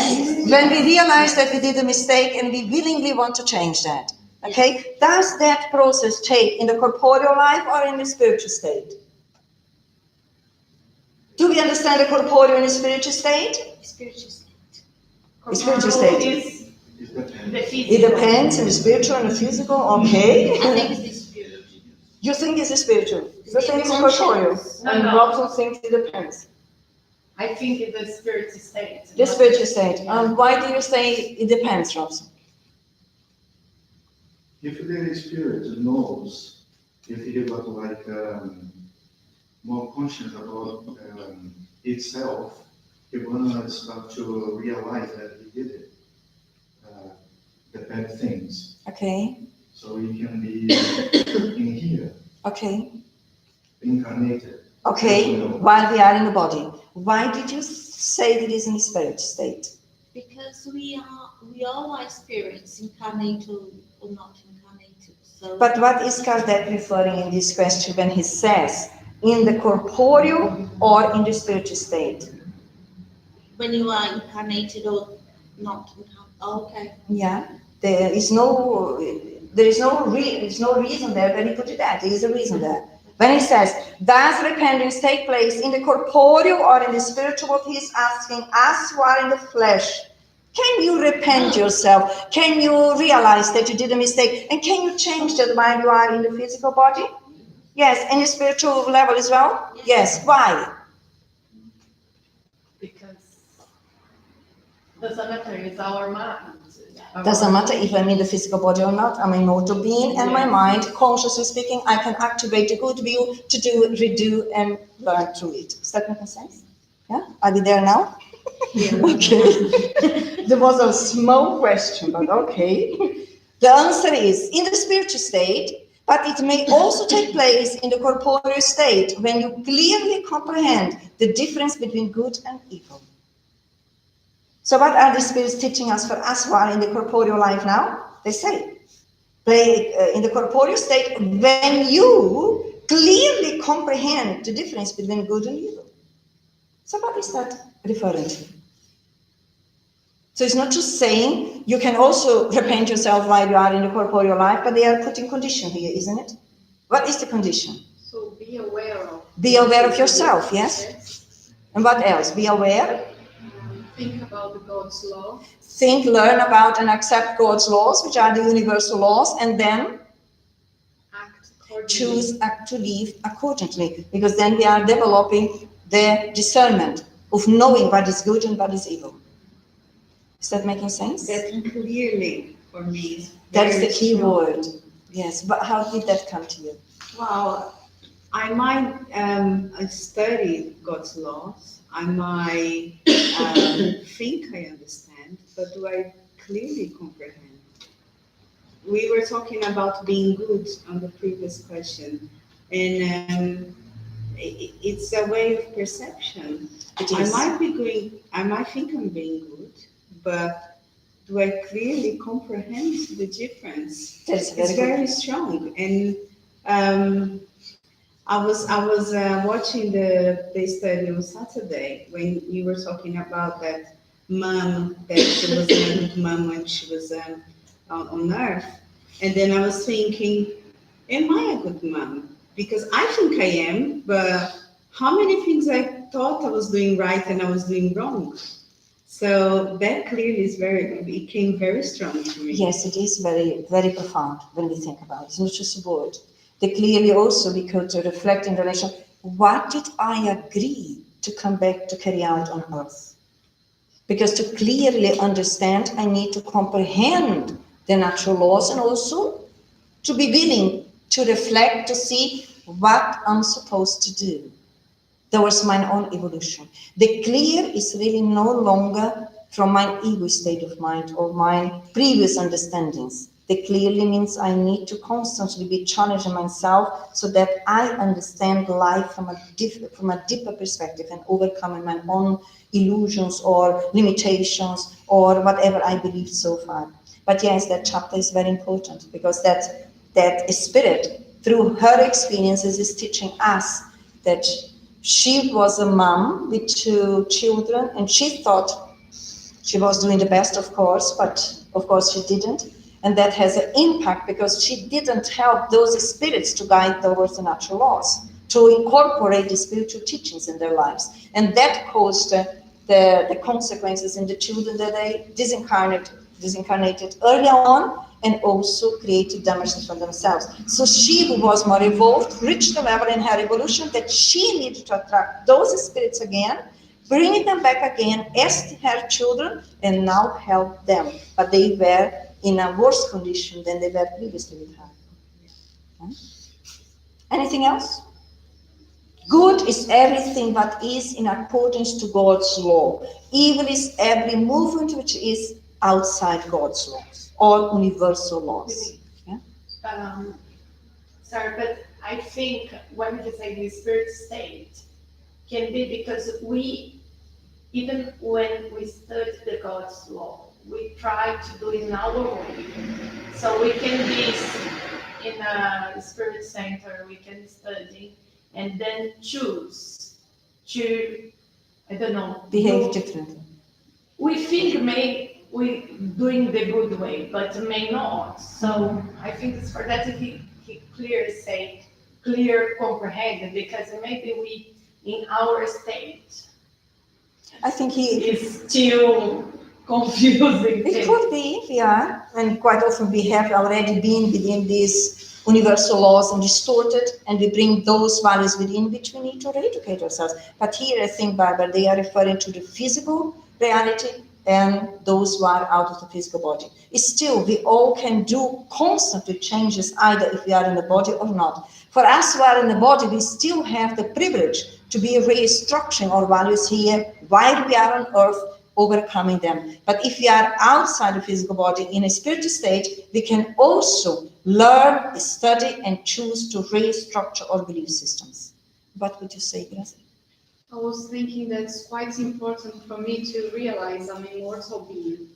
S2: when we realize that we did a mistake and we willingly want to change that. Okay, does that process take in the corporeal life or in the spiritual state? Do we understand the corporeal and the spiritual state?
S6: Spiritual state.
S2: Spiritual state.
S3: Is the
S2: It depends on the spiritual and the physical. Okay.
S6: I think it's the spiritual.
S2: You think it's the spiritual? You think it's the corporeal? And Robson thinks it depends.
S3: I think it's the spiritual state.
S2: The spiritual state. Why do you say it depends, Robson?
S4: If the spirit knows, if he got like more conscious about itself, he wanna start to realize that he did it, the bad things.
S2: Okay.
S4: So he can be in here,
S2: Okay.
S4: incarnated.
S2: Okay. While we are in the body, why did you say that it is in the spirit state?
S6: Because we all are spirits, incarnated or not incarnated. So
S2: But what is Kardec referring in this question when he says in the corporeal or in the spiritual state?
S6: when you are incarnated or not incarnated, okay.
S2: Yeah, there is no reason there when he put it that. There is a reason there. When he says, does repentance take place in the corporeal or in the spiritual? He's asking us who are in the flesh. Can you repent yourself? Can you realize that you did a mistake? And can you change that while you are in the physical body? Yes, and the spiritual level as well? Yes. Why?
S3: Because doesn't matter, it's our mind.
S2: Doesn't matter if I'm in the physical body or not. I'm an immortal being, and my mind, consciously speaking, I can activate a good view to do, redo, and learn through it. Does that make sense? Yeah? Are we there now?
S6: Yeah.
S2: Okay. There was a small question, but okay. The answer is in the spiritual state, but it may also take place in the corporeal state when you clearly comprehend the difference between good and evil. So what are the spirits teaching us for us who are in the corporeal life now? They say, in the corporeal state, when you clearly comprehend the difference between good and evil. So what is that referring to? So it's not just saying you can also repent yourself while you are in the corporeal life, but they are putting condition here, isn't it? What is the condition?
S3: So be aware of.
S2: Be aware of yourself, yes? And what else? Be aware.
S7: Think about God's law.
S2: Think, learn about and accept God's laws, which are the universal laws, and then
S7: Act accordingly.
S2: choose to live accordingly, because then we are developing the discernment of knowing what is good and what is evil. Is that making sense?
S5: That clearly for me is
S2: That's
S5: very
S2: the key
S5: strong.
S2: word. Yes, but how did that come to you?
S5: Wow, I might study God's laws. I might think I understand, but do I clearly comprehend? We were talking about being good on the previous question, and it's a way of perception.
S2: It
S5: I
S2: is.
S5: might think I'm being good, but do I clearly comprehend the difference?
S2: That's
S5: It's
S2: very
S5: very
S2: good.
S5: strong, and I was watching the study on Saturday when you were talking about that mom, that she was a good mom when she was on earth, and then I was thinking, am I a good mom? Because I think I am, but how many things I thought I was doing right and I was doing wrong? So that clearly it came very strong to me.
S2: Yes, it is very, very profound when we think about it. It's not just a word. They clearly also become to reflect in relation, what did I agree to come back to carry out on earth? Because to clearly understand, I need to comprehend the natural laws and also to be willing to reflect, to see what I'm supposed to do. That was my own evolution. The clear is really no longer from my ego state of mind or my previous understandings. That clearly means I need to constantly be challenging myself so that I understand life from a deeper perspective and overcoming my own illusions or limitations or whatever I believed so far. But yes, that chapter is very important because that spirit, through her experiences, is teaching us that she was a mom with 2 children and she thought she was doing the best, of course, but of course she didn't. And that has an impact because she didn't help those spirits to guide towards the natural laws, to incorporate the spiritual teachings in their lives. And that caused the consequences in the children that they disincarnated earlier on and also created damages for themselves. So she, who was more evolved, reached a level in her evolution that she needed to attract those spirits again, bring them back again as her children, and now help them. But they were in a worse condition than they were previously with her. Okay? Anything else? Good is everything that is in accordance to God's law. Evil is every movement which is outside God's laws or universal laws. Yeah?
S3: Sorry, but I think when we say the spirit state can be because we, even when we study the God's law, we try to do it in our way. So we can be in a spirit center, we can study, and then choose to, I don't know,
S2: Behave differently.
S3: we think we doing the good way, but may not. So I think it's for that he clearly say, clear comprehended, because maybe we in our state
S2: I think
S3: is still confusing.
S2: it could be, yeah, and quite often we have already been within these universal laws and distorted, and we bring those values within which we need to re-educate ourselves. But here I think, Barbara, they are referring to the physical reality and those who are out of the physical body. It's still, we all can do constantly changes, either if we are in the body or not. For us who are in the body, we still have the privilege to be restructuring our values here while we are on earth, overcoming them. But if we are outside the physical body in a spiritual state, we can also learn, study, and choose to restructure our belief systems. What would you say, Grace?
S7: I was thinking that's quite important for me to realize I'm an immortal being.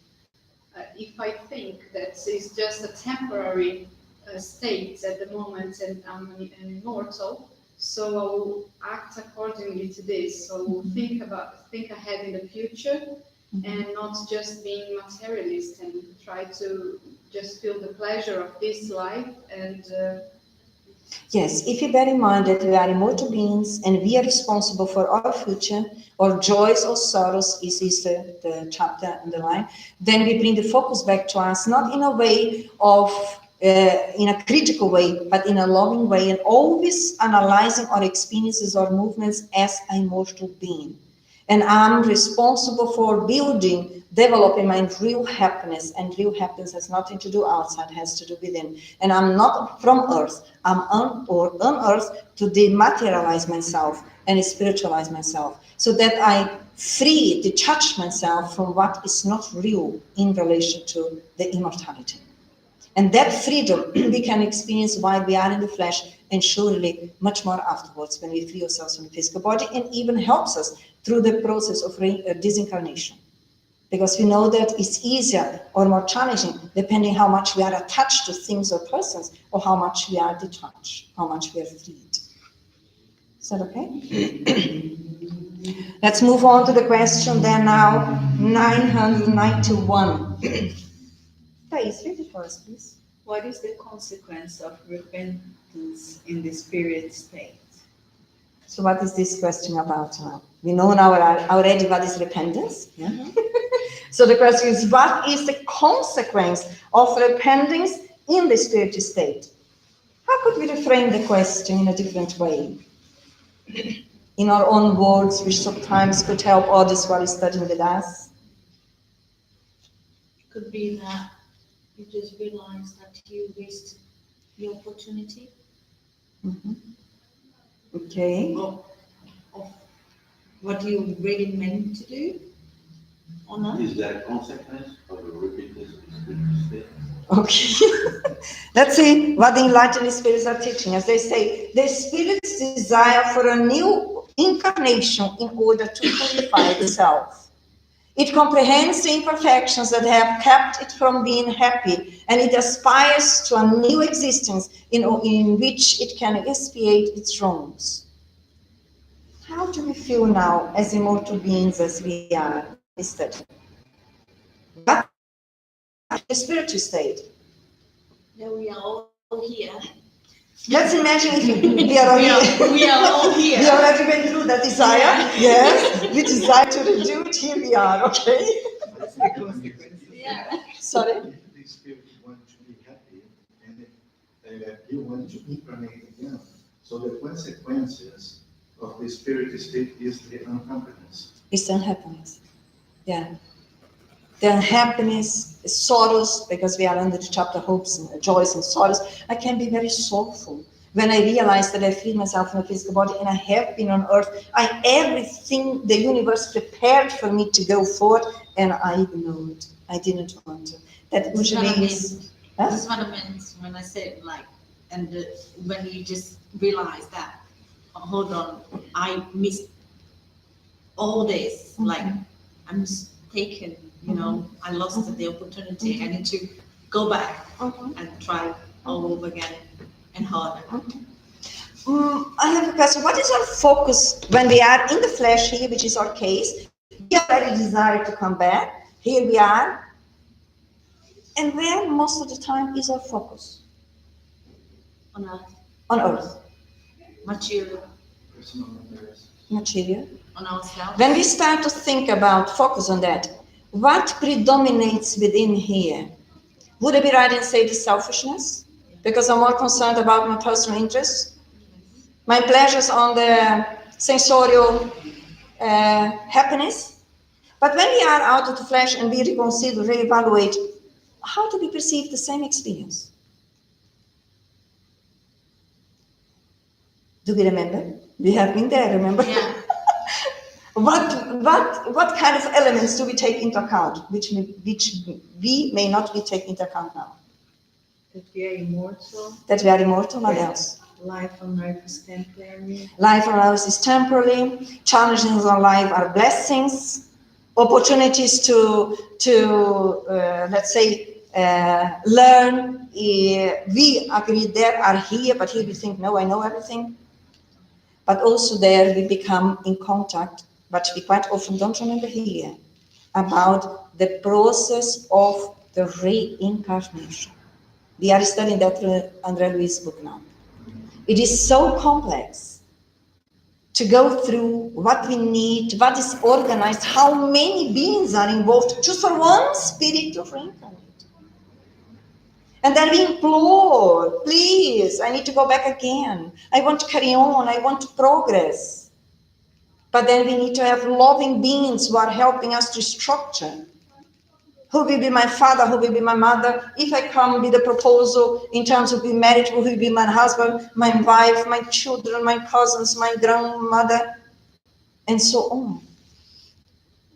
S7: If I think that it's just a temporary state at the moment and I'm an immortal, so I will act accordingly to this. So I will think ahead in the future and not just being materialist and try to just feel the pleasure of this life and
S2: Yes, if you bear in mind that we are immortal beings and we are responsible for our future, or joys or sorrows, is the chapter in the line, then we bring the focus back to us, not in a way of, in a critical way, but in a loving way, and always analyzing our experiences or movements as a immortal being. And I'm responsible for building, developing my real happiness, and real happiness has nothing to do outside, it has to do within. And I'm not from earth, I'm on earth to dematerialize myself and spiritualize myself, so that I detach myself from what is not real in relation to the immortality. And that freedom we can experience while we are in the flesh, and surely much more afterwards when we free ourselves from the physical body, and even helps us through the process of disincarnation. Because we know that it's easier or more challenging depending how much we are attached to things or persons, or how much we are detached, how much we are freed. Is that okay? Let's move on to the question then now, 991. Please, read it for us, please.
S5: What is the consequence of repentance in the spirit state?
S2: So what is this question about now? We know now already what is repentance. Yeah? So the question is, what is the consequence of repentance in the spiritual state? How could we reframe the question in a different way? In our own words, which sometimes could help others while studying with us.
S6: Could be that you just realize that you missed the opportunity.
S2: Mm-hmm. Okay.
S6: Of what you really meant to do or not.
S9: Is that a consequence of
S8: repeat this Spiritist statement.
S2: Okay. Let's see what the Enlightened Spirits are teaching us. They say the spirits desire for a new incarnation in order to purify itself. It comprehends the imperfections that have kept it from being happy, and it aspires to a new existence in which it can expiate its wrongs. How do we feel now as immortal beings as we are? Mister? What is the spiritual state?
S6: That we are all here.
S2: Let's imagine if we are all here.
S6: We are all here.
S2: We already went through that desire. Yes, we desire to redo it. Here we are. Okay.
S5: That's the consequence.
S6: Yeah.
S2: Sorry.
S4: If the spirit want to be happy and you want to incarnate again, so the consequences of the spirit state is the unhappiness.
S2: It's unhappiness. Yeah. The unhappiness, sorrows, because we are under the chapter hopes and joys and sorrows. I can be very sorrowful when I realize that I freed myself from the physical body and I have been on earth. Everything the universe prepared for me to go forward, and I ignored. I didn't want to. That
S6: This is what I
S2: usually
S6: mean.
S2: is.
S6: This is what I meant when I said like, and when you just realize that, hold on, I missed all this. Like, I'm mistaken. You know, I lost the opportunity. I need to go back and try all over again and harder.
S2: I have a question. What is our focus when we are in the flesh here, which is our case? We already desire to come back. Here we are. And where most of the time is our focus?
S6: On earth,
S2: On earth.
S6: material,
S4: Personal embarrassment.
S2: Material.
S6: on ourselves.
S2: When we start to think about focus on that, what predominates within here? Would it be right and say the selfishness? Because I'm more concerned about my personal interests, my pleasures on the sensorial happiness. But when we are out of the flesh and we reconsider, reevaluate, how do we perceive the same experience? Do we remember? We have been there, remember?
S6: Yeah.
S2: What kind of elements do we take into account, which we may not be taking into account now?
S5: That we are immortal.
S2: That we are immortal, what else?
S5: Life on earth is temporary.
S2: Life on earth is temporary. Challenges on life are blessings. Opportunities to let's say, learn. We agree there are here, but here we think, no, I know everything. But also there we become in contact, but we quite often don't remember here, about the process of the reincarnation. We are studying that André Luiz's book now. It is so complex to go through what we need, what is organized, how many beings are involved just for one spirit to reincarnate. And then we implore, please, I need to go back again. I want to carry on, I want to progress. But then we need to have loving beings who are helping us to structure. Who will be my father, who will be my mother? If I come with a proposal in terms of being married, who will be my husband, my wife, my children, my cousins, my grandmother, and so on.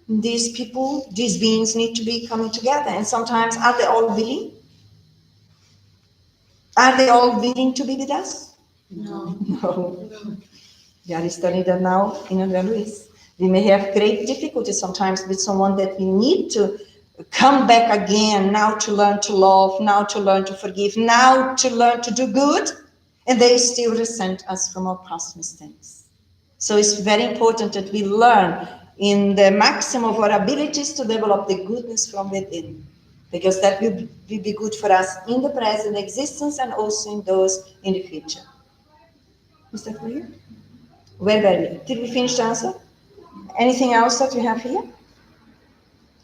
S2: These people, these beings need to be coming together. And sometimes, are they all willing? Are they all willing to be with us?
S6: No.
S2: No. We are studying that now in André Luiz. We may have great difficulties sometimes with someone that we need to come back again, now to learn to love, now to learn to forgive, now to learn to do good, and they still resent us from our past mistakes. So it's very important that we learn in the maxim of our abilities to develop the goodness from within, because that will be good for us in the present existence and also in those in the future. Is that clear? Where were we? Did we finish the answer? Anything else that we have here?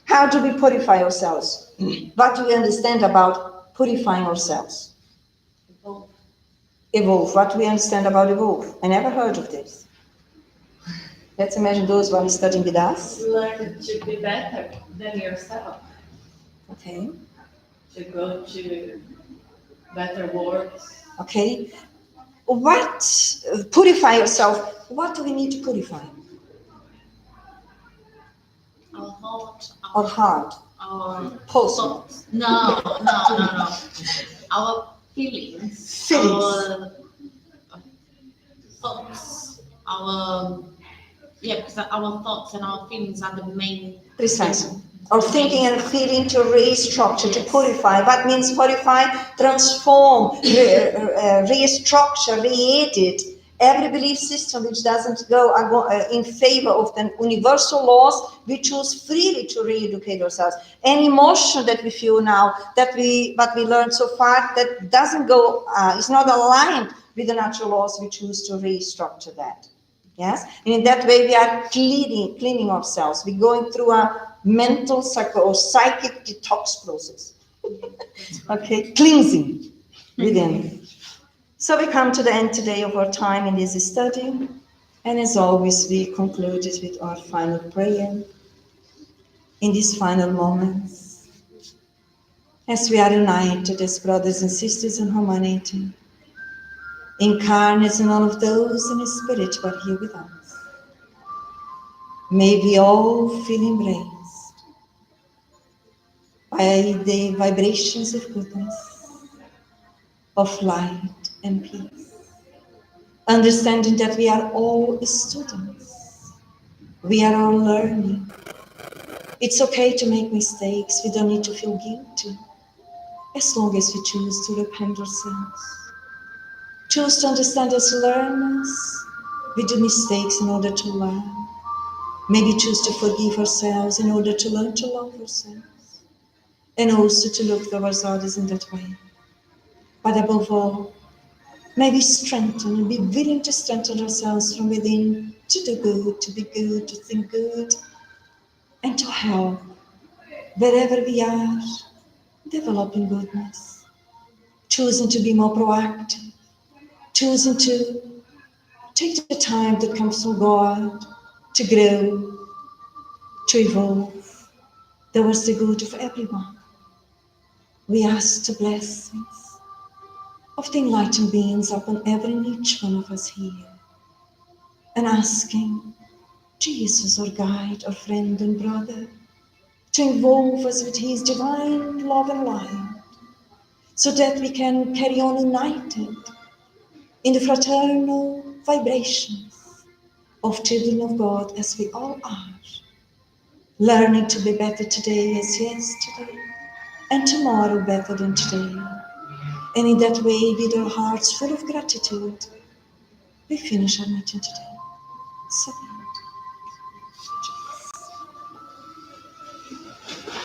S2: How do we purify ourselves? What do we understand about purifying ourselves?
S6: Evolve.
S2: Evolve. What do we understand about evolve? I never heard of this. Let's imagine those who are studying with us.
S3: Learn to be better than yourself,
S2: Okay.
S3: to go to better works.
S2: Okay. What purify yourself? What do we need to purify?
S6: Our heart,
S2: Our heart.
S6: our
S2: Pulse.
S6: thoughts. No. Our feelings. Our thoughts. Because our thoughts and our feelings are the main.
S2: Precisely. Our thinking and feeling to restructure, to purify. What means purify? Transform, restructure, re-edit every belief system which doesn't go in favor of the universal laws. We choose freely to re-educate ourselves. Any emotion that we feel now, what we learned so far, that doesn't go, is not aligned with the natural laws, we choose to restructure that. Yes, and in that way we are cleaning ourselves. We're going through a mental, psychic detox process. Okay, cleansing within. So we come to the end today of our time in this study, and as always, we concluded with our final prayer in these final moments, as we are united as brothers and sisters in humanity, incarnates in all of those in the spirit who are here with us. May we all feel embraced by the vibrations of goodness, of light and peace. Understanding that we are all students. We are all learning. It's okay to make mistakes. We don't need to feel guilty. As long as we choose to repent ourselves. Choose to understand as learners. We do mistakes in order to learn. Maybe choose to forgive ourselves in order to learn to love ourselves. And also to look towards others in that way. But above all, may we strengthen and be willing to strengthen ourselves from within, to do good, to be good, to think good, and to help wherever we are, developing goodness, choosing to be more proactive, choosing to take the time that comes from God to grow, to evolve towards the good of everyone. We ask the blessings of the enlightened beings upon every and each one of us here, and asking Jesus, our guide, our friend and brother, to involve us with his divine love and light, so that we can carry on united in the fraternal vibrations of children of God as we all are, learning to be better today as yesterday, and tomorrow better than today. And in that way, with our hearts full of gratitude, we finish our meeting today. So